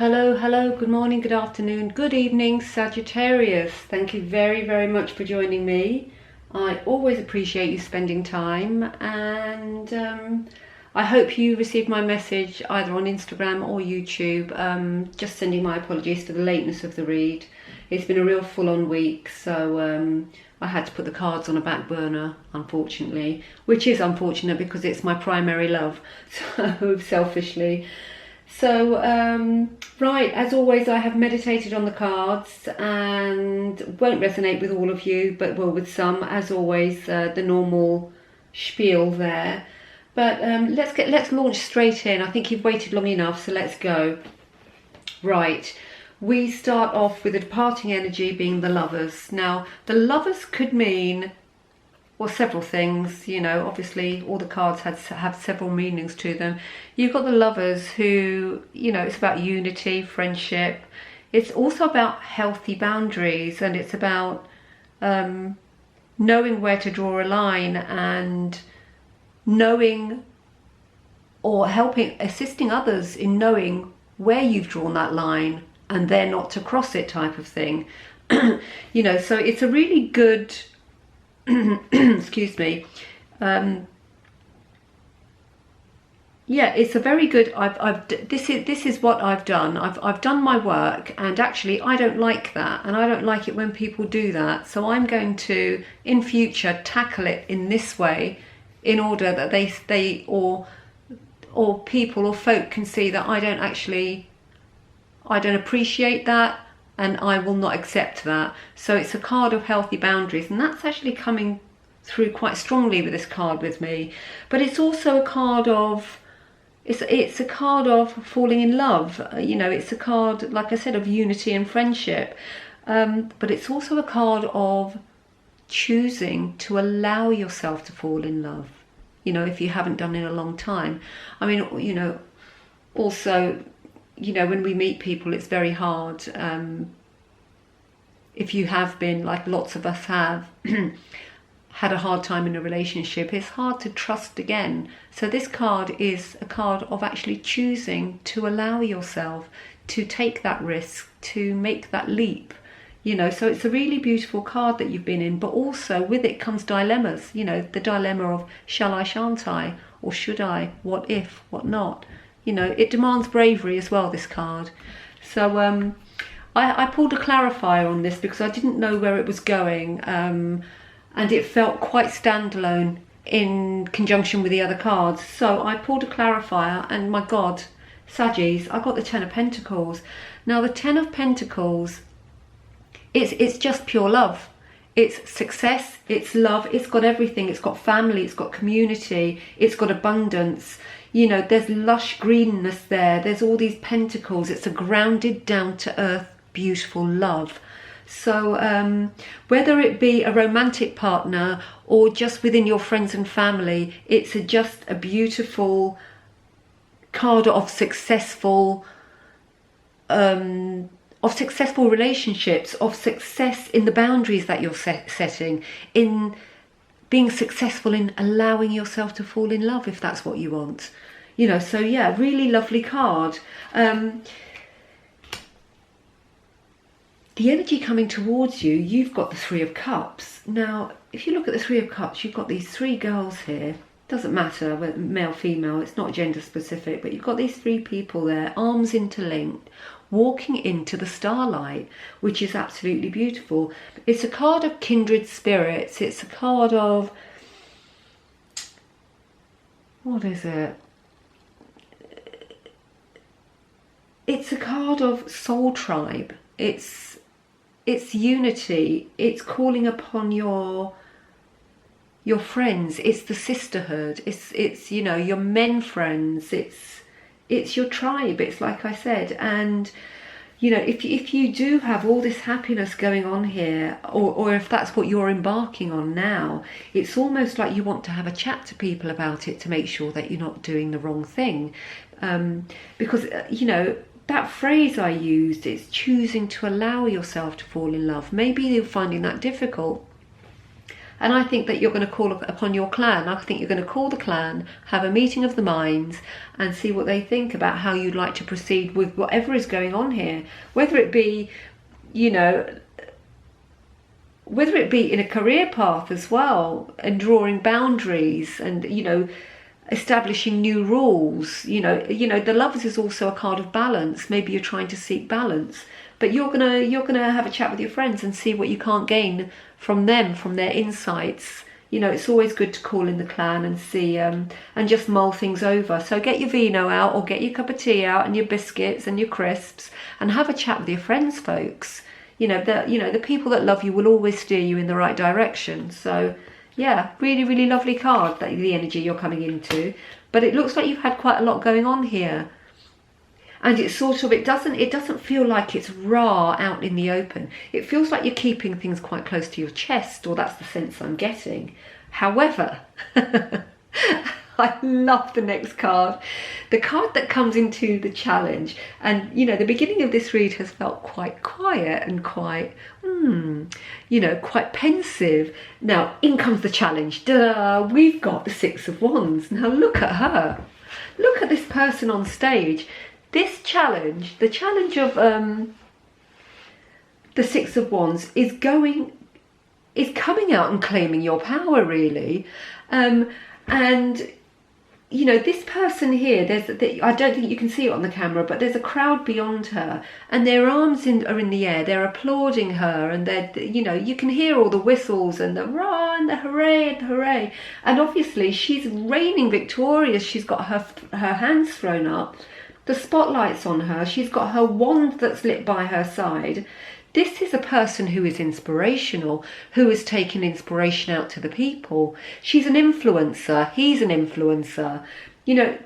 Hello, hello, good morning, good afternoon, good evening, Sagittarius. Thank you very, very much for joining me. I always appreciate you spending time, and I hope you received my message either on Instagram or YouTube. Just sending my apologies for the lateness of the read. It's been a real full-on week, so I had to put the cards on a back burner, unfortunately, which is unfortunate because it's my primary love, so selfishly. So, right, as always, I have meditated on the cards and won't resonate with all of you, but will with some, as always, the normal spiel there. But let's launch straight in. I think you've waited long enough, so let's go. Right, we start off with the departing energy being the Lovers. Now, the Lovers could mean, well, several things, you know, obviously all the cards have several meanings to them. You've got the Lovers who, you know, it's about unity, friendship. It's also about healthy boundaries, and it's about knowing where to draw a line and knowing or assisting others in knowing where you've drawn that line and they're not to cross it, type of thing. You know, so it's a really good excuse me, yeah, it's a very good, this is what I've done. I've done my work, and actually I don't like that, and I don't like it when people do that. So I'm going to, in future, tackle it in this way, in order that they or people or folk can see that I don't appreciate that, and I will not accept that. So it's a card of healthy boundaries, and that's actually coming through quite strongly with this card with me. But it's also a card of, it's a card of falling in love. You know, it's a card, like I said, of unity and friendship. But it's also a card of choosing to allow yourself to fall in love, you know, if you haven't done in a long time. I mean, you know, also, you know, when we meet people, it's very hard. If you have been, like lots of us have, had a hard time in a relationship, it's hard to trust again. So this card is a card of actually choosing to allow yourself to take that risk, to make that leap. You know, so it's a really beautiful card that you've been in, but also with it comes dilemmas. You know, the dilemma of shall I, shan't I, or should I, what if, what not. You know, it demands bravery as well, this card. So I pulled a clarifier on this because I didn't know where it was going, and it felt quite standalone in conjunction with the other cards. So I pulled a clarifier, and my God, Saggies, I got the Ten of Pentacles. Now the Ten of Pentacles, it's just pure love. It's success, it's love, it's got everything. It's got family, it's got community, it's got abundance. You know, there's lush greenness there. There's all these pentacles. It's a grounded, down-to-earth, beautiful love. So whether it be a romantic partner or just within your friends and family, it's just a beautiful card of successful relationships, of success in the boundaries that you're setting, in being successful in allowing yourself to fall in love, if that's what you want. You know, so yeah, really lovely card. The energy coming towards you, you've got the Three of Cups. Now, if you look at the Three of Cups, you've got these three girls here. Doesn't matter whether male, female, it's not gender specific, but you've got these three people there, arms interlinked, walking into the starlight, which is absolutely beautiful. It's a card of kindred spirits. It's a card of, what is it? It's a card of soul tribe. It's unity. It's calling upon your friends. It's the sisterhood. It's you know, your men friends. It's your tribe. It's like I said. And you know, if you do have all this happiness going on here, or if that's what you're embarking on now, it's almost like you want to have a chat to people about it to make sure that you're not doing the wrong thing. Because you know, that phrase I used, is choosing to allow yourself to fall in love. Maybe you're finding that difficult. And I think that you're going to call upon your clan. I think you're going to call the clan, have a meeting of the minds, and see what they think about how you'd like to proceed with whatever is going on here. Whether it be, you know, whether it be in a career path as well, and drawing boundaries, and, you know, establishing new rules. You know, the Lovers is also a card of balance. Maybe you're trying to seek balance, but you're gonna have a chat with your friends and see what you can't gain from them, from their insights. You know, it's always good to call in the clan and see, and just mull things over. So get your vino out, or get your cup of tea out, and your biscuits and your crisps, and have a chat with your friends, folks. You know, the people that love you will always steer you in the right direction. So yeah, really, really lovely card, that the energy you're coming into. But it looks like you've had quite a lot going on here. And it's sort of, it doesn't feel like it's raw out in the open. It feels like you're keeping things quite close to your chest, or that's the sense I'm getting. However, I love the next card. The card that comes into the challenge. And, you know, the beginning of this read has felt quite quiet and quite, you know, quite pensive. Now, in comes the challenge. Ta-da! We've got the Six of Wands. Now, look at her. Look at this person on stage. This challenge, the challenge of the Six of Wands, is coming out and claiming your power, really. And you know, this person here, I don't think you can see it on the camera, but there's a crowd beyond her, and their arms are in the air. They're applauding her, and they're, you know, you can hear all the whistles and the rah and the hooray and the hooray. And obviously she's reigning victorious. She's got her hands thrown up. The spotlight's on her. She's got her wand that's lit by her side. This is a person who is inspirational, who is taking inspiration out to the people. She's an influencer. He's an influencer. You know,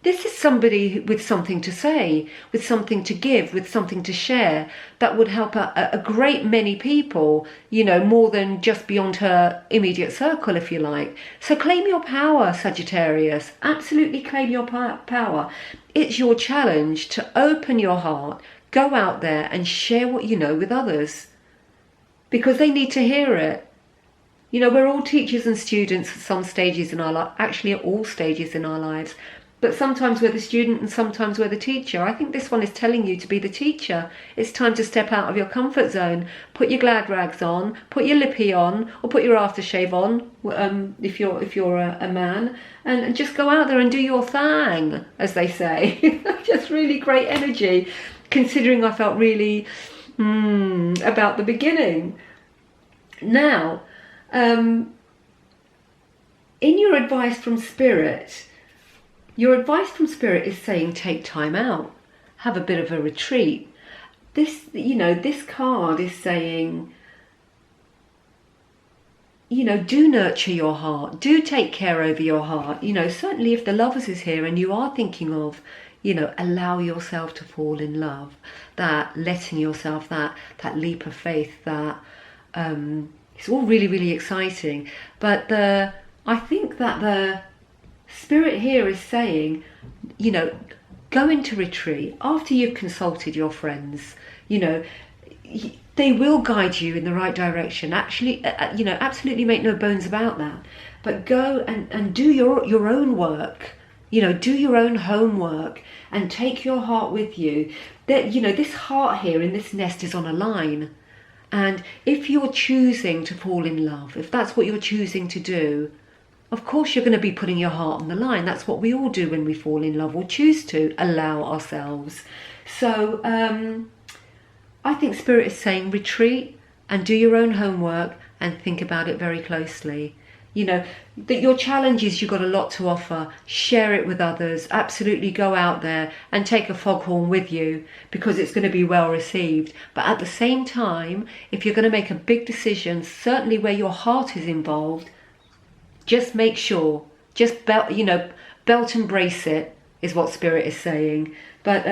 this is somebody with something to say, with something to give, with something to share that would help a great many people, you know, more than just beyond her immediate circle, if you like. So claim your power, Sagittarius. Absolutely claim your power. It's your challenge to open your heart, go out there and share what you know with others, because they need to hear it. You know, we're all teachers and students at some stages in our life, actually at all stages in our lives. But sometimes we're the student and sometimes we're the teacher. I think this one is telling you to be the teacher. It's time to step out of your comfort zone. Put your glad rags on, put your lippy on, or put your aftershave on, if you're a man, and just go out there and do your thing, as they say. Just really great energy, considering I felt really about the beginning. Now, in your advice from Spirit, your advice from Spirit is saying take time out, have a bit of a retreat. This, you know, this card is saying, you know, do nurture your heart, do take care over your heart. You know, certainly if the Lovers is here and you are thinking of, you know, allow yourself to fall in love, that letting yourself, that leap of faith, that it's all really, really exciting. But I think that the Spirit here is saying, you know, go into retreat after you've consulted your friends. You know, they will guide you in the right direction. Actually, you know, absolutely make no bones about that. But go and do your own work. You know, do your own homework and take your heart with you. That, you know, this heart here in this nest is on a line. And if you're choosing to fall in love, if that's what you're choosing to do, of course you're going to be putting your heart on the line. That's what we all do when we fall in love or choose to allow ourselves. So I think Spirit is saying retreat and do your own homework and think about it very closely. You know, that your challenge is you've got a lot to offer. Share it with others. Absolutely go out there and take a foghorn with you, because it's going to be well received. But at the same time, if you're going to make a big decision, certainly where your heart is involved, just make sure, just belt and brace it, is what Spirit is saying. But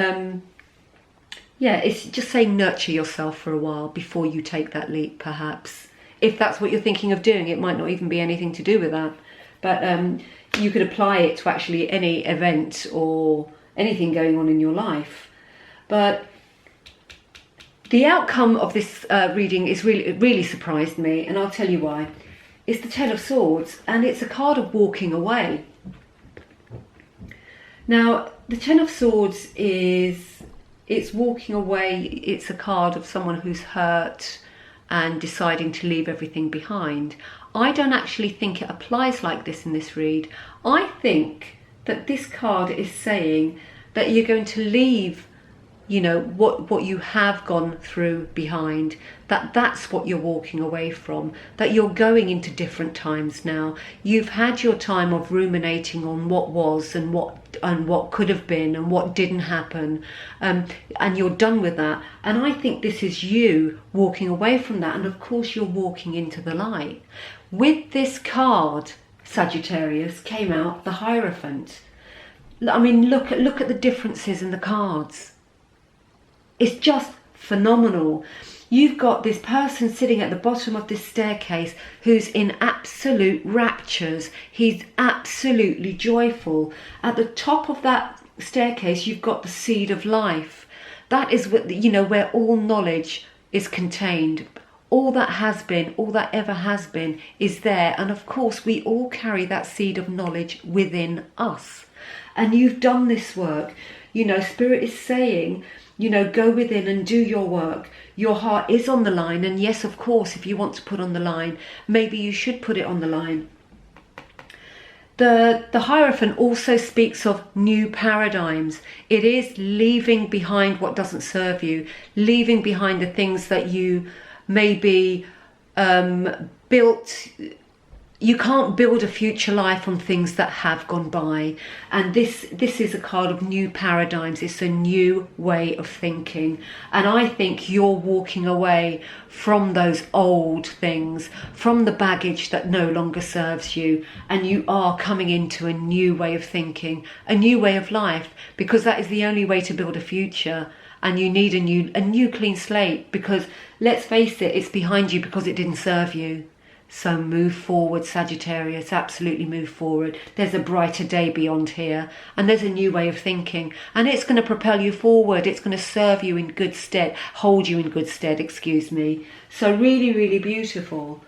yeah, it's just saying nurture yourself for a while before you take that leap, perhaps. If that's what you're thinking of doing, it might not even be anything to do with that. But you could apply it to actually any event or anything going on in your life. But The outcome of this reading is really surprised me, and I'll tell you why. It's the Ten of Swords, and it's a card of walking away. Now, the Ten of Swords it's walking away. It's a card of someone who's hurt and deciding to leave everything behind. I don't actually think it applies like this in this read. I think that this card is saying that you're going to leave, you know, what you have gone through behind, that's what you're walking away from, that you're going into different times now. You've had your time of ruminating on what was and what could have been and what didn't happen, and you're done with that. And I think this is you walking away from that, and of course you're walking into the light. With this card, Sagittarius, came out the Hierophant. I mean, look at the differences in the cards. It's just phenomenal. You've got this person sitting at the bottom of this staircase who's in absolute raptures. He's absolutely joyful. At the top of that staircase, you've got the seed of life. That is what, you know, where all knowledge is contained. All that has been, all that ever has been is there. And of course, we all carry that seed of knowledge within us. And you've done this work. You know, Spirit is saying, you know, go within and do your work. Your heart is on the line. And yes, of course, if you want to put on the line, maybe you should put it on the line. The Hierophant also speaks of new paradigms. It is leaving behind what doesn't serve you, leaving behind the things that you maybe built. You can't build a future life on things that have gone by. And this is a card of new paradigms. It's a new way of thinking. And I think you're walking away from those old things, from the baggage that no longer serves you. And you are coming into a new way of thinking, a new way of life, because that is the only way to build a future. And you need a new clean slate, because let's face it, it's behind you because it didn't serve you. So move forward, Sagittarius, absolutely move forward. There's a brighter day beyond here, and there's a new way of thinking, and it's going to propel you forward. It's going to serve you in good stead, hold you in good stead, excuse me. So really, really beautiful.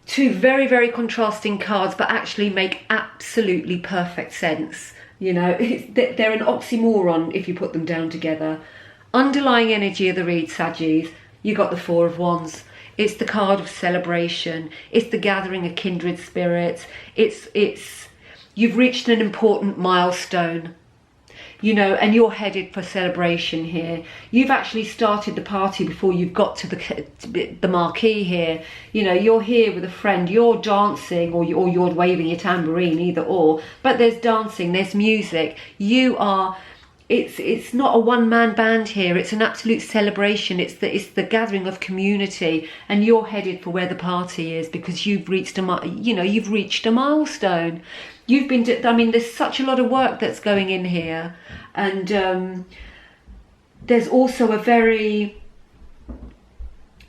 Two very, very contrasting cards, but actually make absolutely perfect sense. You know, they're an oxymoron if you put them down together. Underlying energy of the read, Saggies. You got the Four of Wands. It's the card of celebration. It's the gathering of kindred spirits. It's you've reached an important milestone, you know, and you're headed for celebration here. You've actually started the party before you've got to the marquee here. You know, you're here with a friend. You're dancing, or you're waving your tambourine, either or. But there's dancing. There's music. You are. It's not a one-man band here. It's an absolute celebration. It's the gathering of community, and you're headed for where the party is because you've reached you've reached a milestone. You've been. I mean, there's such a lot of work that's going in here, and there's also a very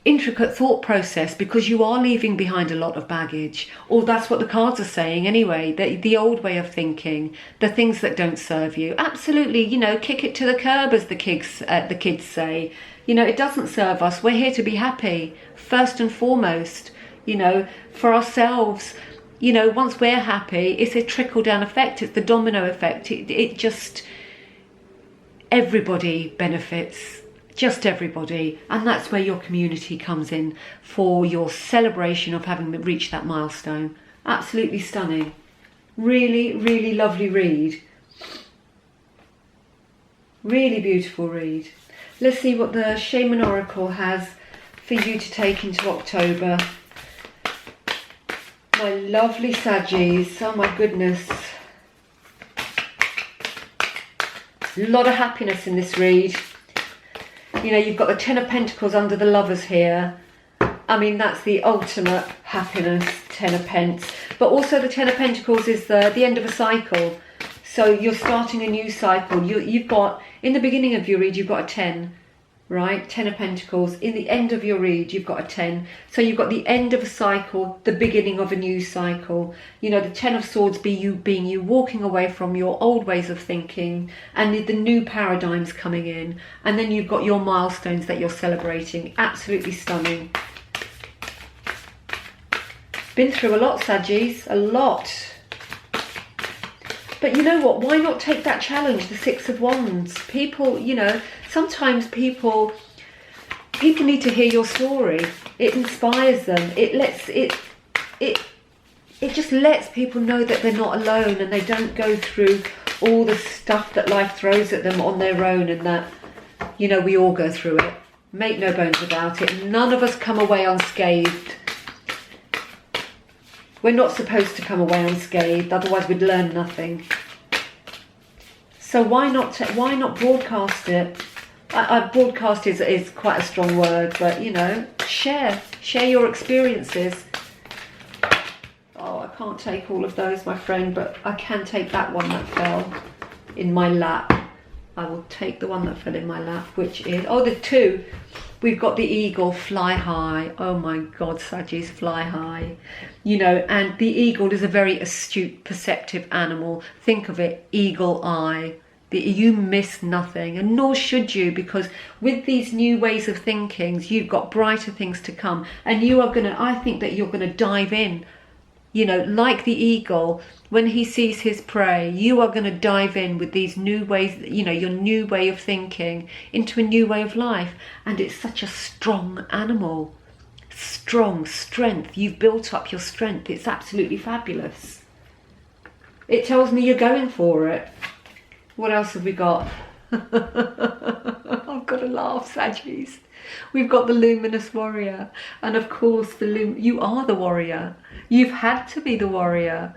intricate thought process because you are leaving behind a lot of baggage, or that's what the cards are saying anyway. The old way of thinking, the things that don't serve you, absolutely, you know, kick it to the curb, as the kids say. You know, it doesn't serve us. We're here to be happy first and foremost, you know, for ourselves. You know, once we're happy, it's a trickle down effect. It's the domino effect. It just, everybody benefits. Just everybody. And that's where your community comes in for your celebration of having reached that milestone. Absolutely stunning. Really, really lovely read. Really beautiful read. Let's see what the Shaman Oracle has for you to take into October. My lovely Saggies. Oh my goodness. A lot of happiness in this read. You know, you've got the Ten of Pentacles under the Lovers here. I mean, that's the ultimate happiness, Ten of Pence. But also the Ten of Pentacles is the end of a cycle. So you're starting a new cycle. You've got, in the beginning of your read, you've got a 10. right? 10 of Pentacles. In the end of your read, you've got a 10. So you've got the end of a cycle, the beginning of a new cycle. You know, the 10 of Swords being you walking away from your old ways of thinking and the new paradigms coming in. And then you've got your milestones that you're celebrating. Absolutely stunning. Been through a lot, Saggies, a lot. But you know what, why not take that challenge, the Six of Wands? People, you know, sometimes people need to hear your story. It inspires them. It just lets people know that they're not alone and they don't go through all the stuff that life throws at them on their own, and that, you know, we all go through it. Make no bones about it. None of us come away unscathed. We're not supposed to come away unscathed, otherwise we'd learn nothing. So why not broadcast it? Broadcast is quite a strong word, but you know, share your experiences. Oh, I can't take all of those, my friend, but I can take that one that fell in my lap. I will take the one that fell in my lap, which is, oh, the two. We've got the eagle, fly high. Oh my God, Saggies, fly high. You know, and the eagle is a very astute, perceptive animal. Think of it, eagle eye. You miss nothing, and nor should you, because with these new ways of thinking, you've got brighter things to come, and you are gonna, I think that you're gonna dive in. You know, like the eagle, when he sees his prey, you are going to dive in with these new ways, you know, your new way of thinking into a new way of life. And it's such a strong animal. Strong strength. You've built up your strength. It's absolutely fabulous. It tells me you're going for it. What else have we got? I've got to laugh, Saggies. We've got the luminous warrior, and of course you are the warrior. You've had to be the warrior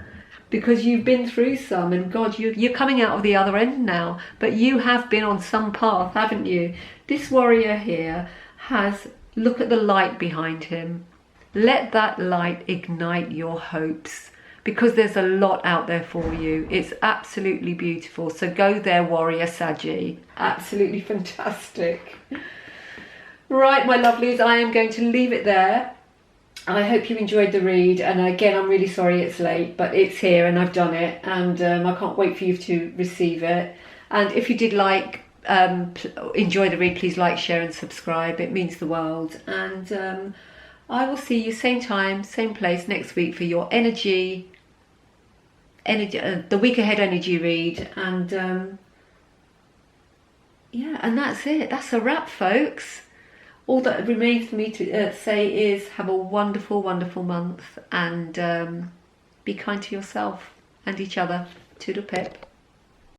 because you've been through some, and God, you're coming out of the other end now, but you have been on some path, haven't you? This warrior here has, look at the light behind him. Let that light ignite your hopes, because there's a lot out there for you. It's absolutely beautiful. So go there, warrior Saggy. Absolutely fantastic. Right, my lovelies, I am going to leave it there. I hope you enjoyed the read, and again, I'm really sorry it's late, but it's here and I've done it, and I can't wait for you to receive it. And if you did enjoy the read, please like, share and subscribe. It means the world. And I will see you same time, same place next week for your the week ahead energy read. And yeah, and that's it. That's a wrap, folks. All that remains for me to say is have a wonderful, wonderful month, and be kind to yourself and each other. Toodle pip.